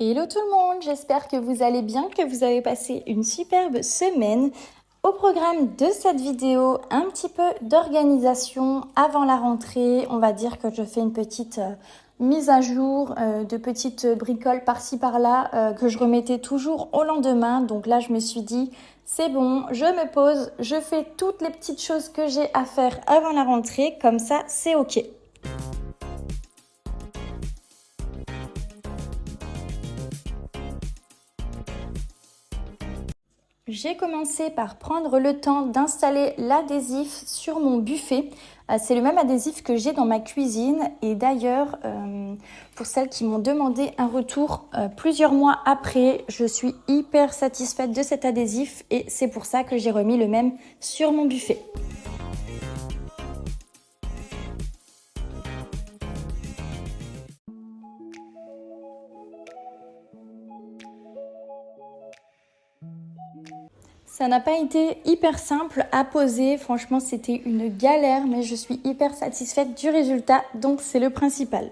Hello tout le monde, j'espère que vous allez bien, que vous avez passé une superbe semaine. Au programme de cette vidéo, un petit peu d'organisation avant la rentrée. On va dire que je fais une petite mise à jour de petites bricoles par-ci par-là que je remettais toujours au lendemain. Donc là, je me suis dit, c'est bon, je me pose, je fais toutes les petites choses que j'ai à faire avant la rentrée. Comme ça, c'est ok. J'ai commencé par prendre le temps d'installer l'adhésif sur mon buffet. C'est le même adhésif que j'ai dans ma cuisine et d'ailleurs, pour celles qui m'ont demandé un retour plusieurs mois après, je suis hyper satisfaite de cet adhésif et c'est pour ça que j'ai remis le même sur mon buffet. Ça n'a pas été hyper simple à poser, franchement c'était une galère, mais je suis hyper satisfaite du résultat, donc c'est le principal.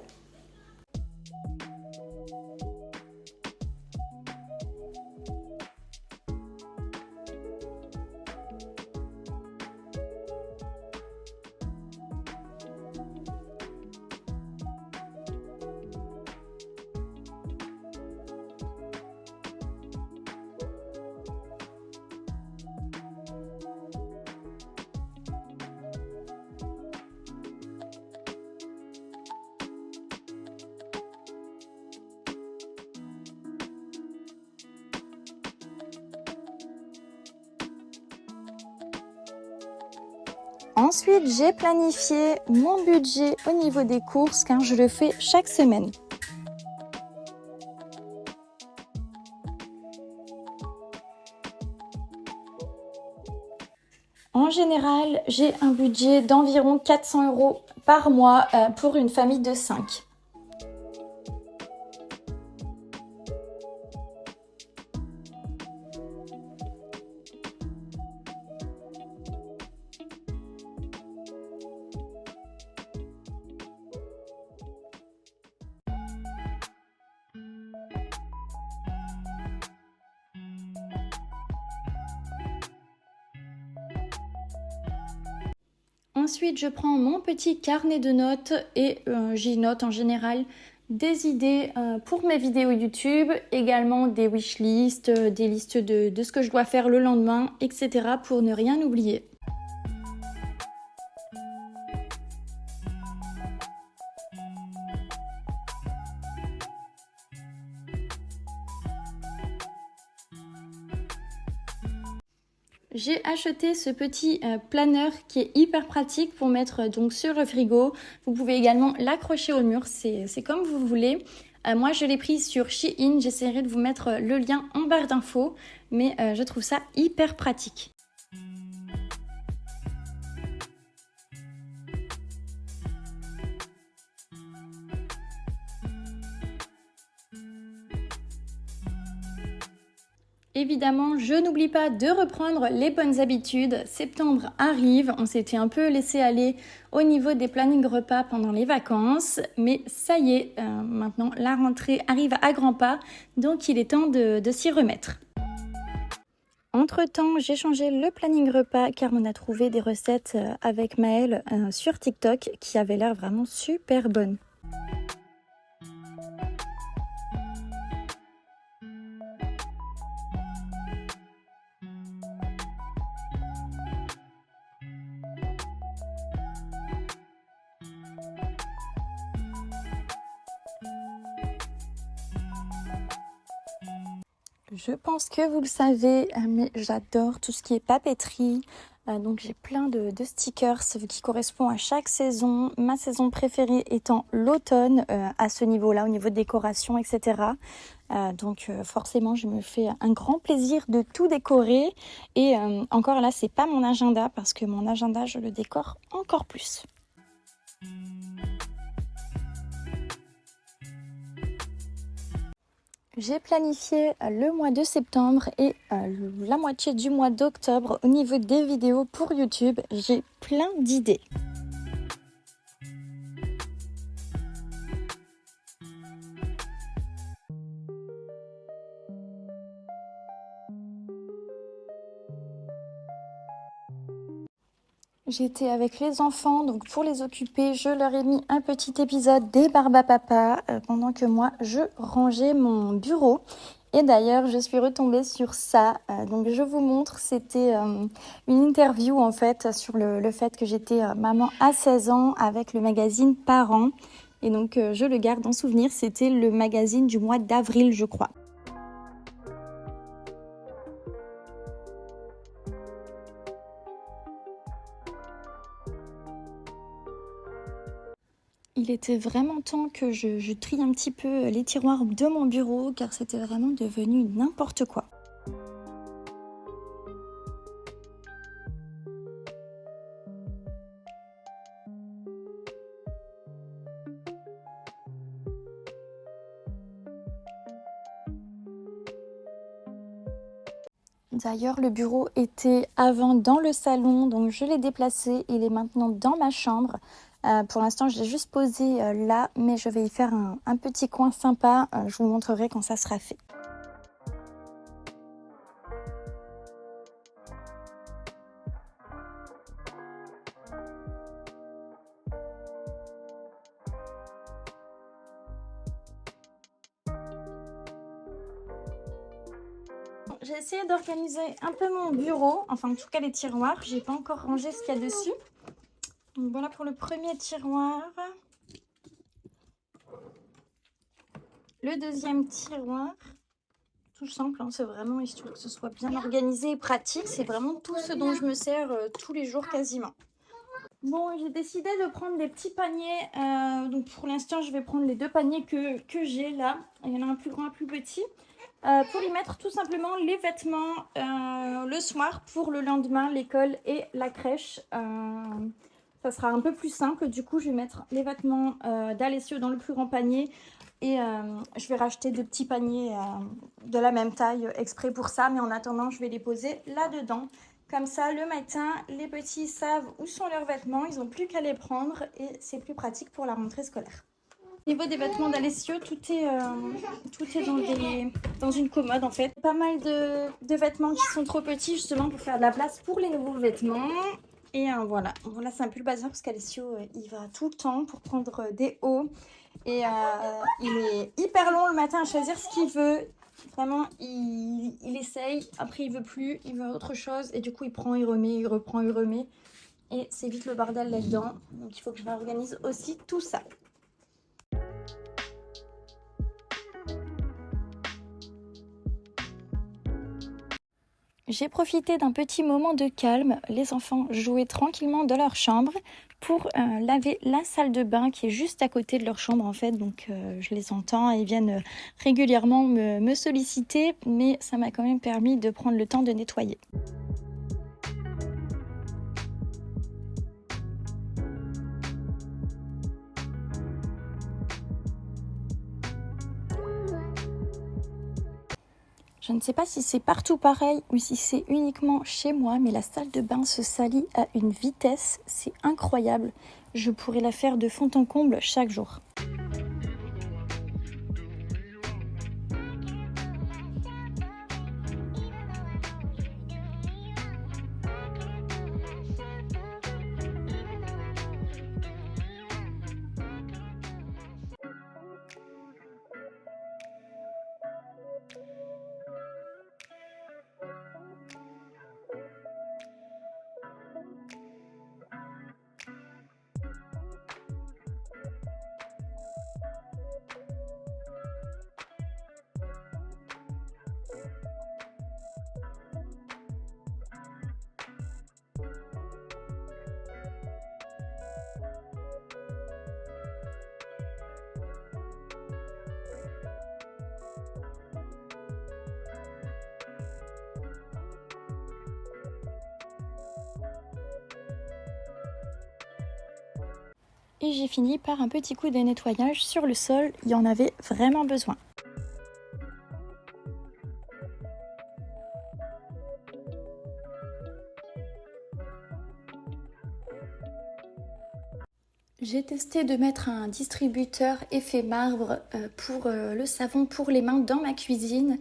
Ensuite, j'ai planifié mon budget au niveau des courses car je le fais chaque semaine. En général, j'ai un budget d'environ 400 € par mois pour une famille de 5. Ensuite, je prends mon petit carnet de notes et j'y note en général des idées pour mes vidéos YouTube, également des wishlists, des listes de ce que je dois faire le lendemain, etc. pour ne rien oublier. J'ai acheté ce petit planeur qui est hyper pratique pour mettre donc sur le frigo. Vous pouvez également l'accrocher au mur, c'est comme vous voulez. Moi je l'ai pris sur Shein, j'essaierai de vous mettre le lien en barre d'infos, mais je trouve ça hyper pratique. Évidemment, je n'oublie pas de reprendre les bonnes habitudes. Septembre arrive, on s'était un peu laissé aller au niveau des plannings repas pendant les vacances, mais ça y est, maintenant la rentrée arrive à grands pas, donc il est temps de s'y remettre. Entre-temps, j'ai changé le planning repas car on a trouvé des recettes avec Maëlle sur TikTok qui avaient l'air vraiment super bonnes. Je pense que vous le savez, mais j'adore tout ce qui est papeterie. Donc j'ai plein de stickers qui correspondent à chaque saison. Ma saison préférée étant l'automne à ce niveau-là, au niveau de décoration, etc. Donc forcément, je me fais un grand plaisir de tout décorer. Et encore là, c'est pas mon agenda parce que mon agenda, je le décore encore plus. J'ai planifié le mois de septembre et la moitié du mois d'octobre au niveau des vidéos pour YouTube. J'ai plein d'idées. J'étais avec les enfants, donc pour les occuper, je leur ai mis un petit épisode des Barbapapa pendant que moi, je rangeais mon bureau. Et d'ailleurs, je suis retombée sur ça. Donc je vous montre, c'était une interview en fait sur le fait que j'étais maman à 16 ans avec le magazine Parents. Et donc je le garde en souvenir, c'était le magazine du mois d'avril, je crois. Il était vraiment temps que je trie un petit peu les tiroirs de mon bureau car c'était vraiment devenu n'importe quoi. D'ailleurs, le bureau était avant dans le salon, donc je l'ai déplacé. Il est maintenant dans ma chambre. Pour l'instant, je l'ai juste posé là, mais je vais y faire un petit coin sympa. Je vous montrerai quand ça sera fait. J'ai essayé d'organiser un peu mon bureau, enfin en tout cas les tiroirs. J'ai pas encore rangé ce qu'il y a dessus. Donc voilà pour le premier tiroir. Le deuxième tiroir, tout simple, hein, c'est vraiment histoire que ce soit bien organisé et pratique. C'est vraiment tout ce dont je me sers tous les jours quasiment. Bon, j'ai décidé de prendre des petits paniers. Donc pour l'instant, je vais prendre les deux paniers que j'ai là. Il y en a un plus grand et un plus petit. Pour y mettre tout simplement les vêtements le soir pour le lendemain, l'école et la crèche. Ça sera un peu plus simple. Du coup, je vais mettre les vêtements d'Alessio dans le plus grand panier. Et je vais racheter deux petits paniers de la même taille exprès pour ça. Mais en attendant, je vais les poser là-dedans. Comme ça, le matin, les petits savent où sont leurs vêtements. Ils n'ont plus qu'à les prendre et c'est plus pratique pour la rentrée scolaire. Au niveau des vêtements d'Alessio, tout est dans une commode en fait. Pas mal de vêtements qui sont trop petits justement pour faire de la place pour les nouveaux vêtements. Et voilà, c'est un peu le bazar parce qu'Alessio, il va tout le temps pour prendre des hauts. Et il est hyper long le matin à choisir ce qu'il veut. Vraiment, il essaye. Après, il veut plus, il veut autre chose. Et du coup, il prend, il remet, il reprend, il remet. Et c'est vite le bordel là-dedans. Donc, il faut que je m'organise aussi tout ça. J'ai profité d'un petit moment de calme. Les enfants jouaient tranquillement dans leur chambre pour laver la salle de bain qui est juste à côté de leur chambre en fait. Donc je les entends et ils viennent régulièrement me solliciter, mais ça m'a quand même permis de prendre le temps de nettoyer. Je ne sais pas si c'est partout pareil ou si c'est uniquement chez moi, mais la salle de bain se salit à une vitesse, c'est incroyable. Je pourrais la faire de fond en comble chaque jour. Et j'ai fini par un petit coup de nettoyage sur le sol, il y en avait vraiment besoin. J'ai testé de mettre un distributeur effet marbre pour le savon pour les mains dans ma cuisine.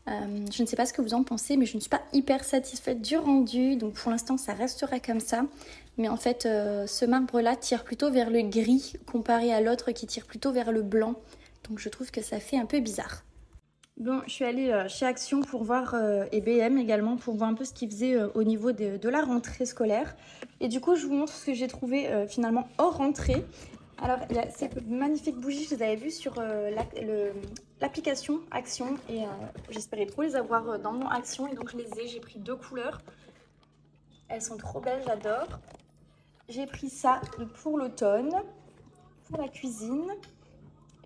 Je ne sais pas ce que vous en pensez, mais je ne suis pas hyper satisfaite du rendu, donc pour l'instant ça restera comme ça. Mais en fait, ce marbre-là tire plutôt vers le gris comparé à l'autre qui tire plutôt vers le blanc. Donc je trouve que ça fait un peu bizarre. Bon, je suis allée chez Action pour voir, et BM également, pour voir un peu ce qu'ils faisaient au niveau de la rentrée scolaire. Et du coup, je vous montre ce que j'ai trouvé finalement hors rentrée. Alors, il y a ces magnifiques bougies, je les avais vues sur l'application Action. Et j'espérais trop les avoir dans mon Action. Et donc, je les ai. J'ai pris 2 couleurs. Elles sont trop belles, j'adore. J'ai pris ça pour l'automne, pour la cuisine.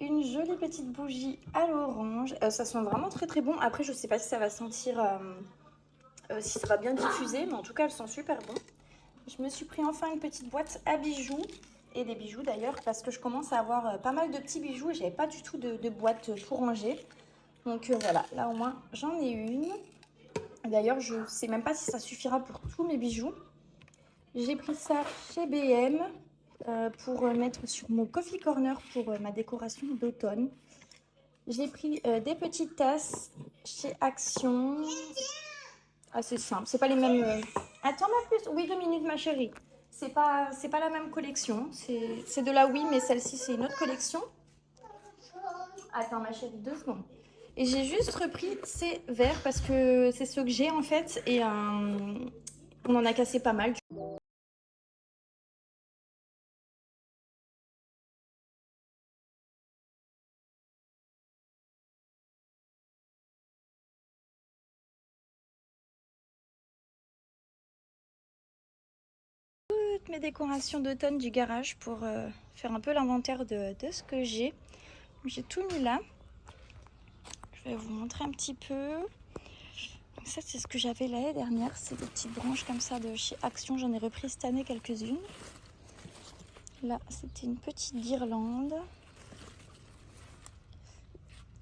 Une jolie petite bougie à l'orange. Ça sent vraiment très très bon. Après, je sais pas si ça va sentir, si ça va bien diffuser, mais en tout cas, elle sent super bon. Je me suis pris enfin une petite boîte à bijoux, et des bijoux d'ailleurs, parce que je commence à avoir pas mal de petits bijoux et j'avais pas du tout de boîte pour ranger. Donc voilà, là au moins j'en ai une. D'ailleurs, je sais même pas si ça suffira pour tous mes bijoux. J'ai pris ça chez BM. Pour mettre sur mon coffee corner pour ma décoration d'automne. J'ai pris des petites tasses chez Action. Assez simple, c'est pas les mêmes. Attends ma puce, oui 2 minutes ma chérie. C'est pas la même collection. C'est de la oui, mais celle-ci c'est une autre collection. Attends ma chérie, 2 secondes. Et j'ai juste repris ces verres parce que c'est ceux que j'ai en fait et on en a cassé pas mal. Mes décorations d'automne du garage pour faire un peu l'inventaire de ce que j'ai. J'ai tout mis là. Je vais vous montrer un petit peu. Donc ça, c'est ce que j'avais l'année dernière. C'est des petites branches comme ça de chez Action. J'en ai repris cette année quelques-unes. Là, c'était une petite guirlande.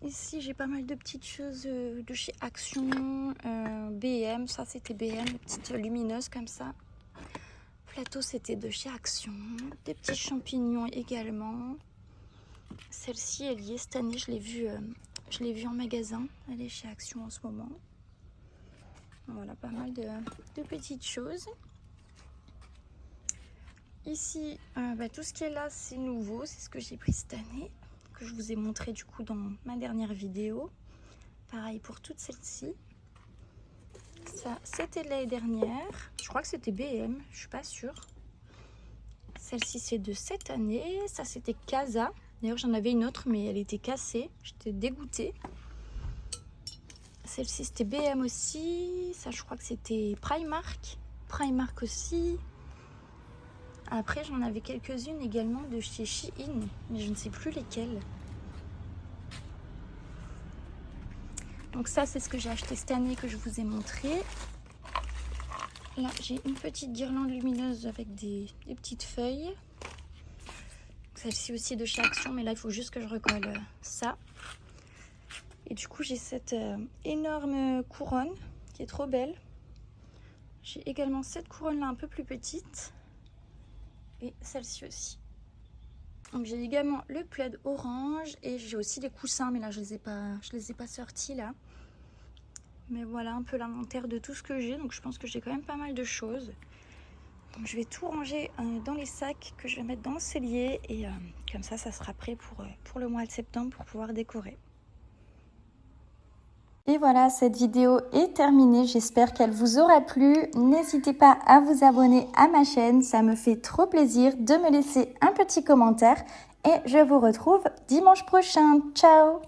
Ici, j'ai pas mal de petites choses de chez Action. BM, ça c'était BM, des petites lumineuses comme ça. Plateau, c'était de chez Action. Des petits champignons également. Celle-ci, elle y est cette année. Je l'ai vue en magasin. Elle est chez Action en ce moment. Voilà, pas mal de petites choses. Ici, tout ce qui est là, c'est nouveau. C'est ce que j'ai pris cette année, que je vous ai montré du coup dans ma dernière vidéo. Pareil pour toutes celles-ci. Ça, c'était de l'année dernière. Je crois que c'était BM, je suis pas sûre. Celle-ci, c'est de cette année. Ça, c'était Casa. D'ailleurs, j'en avais une autre, mais elle était cassée. J'étais dégoûtée. Celle-ci, c'était BM aussi. Ça, je crois que c'était Primark. Primark aussi. Après, j'en avais quelques-unes également de chez Shein, mais je ne sais plus lesquelles. Donc ça, c'est ce que j'ai acheté cette année que je vous ai montré. Là, j'ai une petite guirlande lumineuse avec des petites feuilles. Celle-ci aussi de chez Action, mais là, il faut juste que je recolle ça. Et du coup, j'ai cette énorme couronne qui est trop belle. J'ai également cette couronne-là un peu plus petite. Et celle-ci aussi. Donc j'ai également le plaid orange et j'ai aussi des coussins, mais là je les ai pas sortis là. Mais voilà un peu l'inventaire de tout ce que j'ai, donc je pense que j'ai quand même pas mal de choses. Donc je vais tout ranger dans les sacs que je vais mettre dans le cellier et comme ça sera prêt pour le mois de septembre pour pouvoir décorer. Et voilà, cette vidéo est terminée. J'espère qu'elle vous aura plu. N'hésitez pas à vous abonner à ma chaîne. Ça me fait trop plaisir de me laisser un petit commentaire. Et je vous retrouve dimanche prochain. Ciao!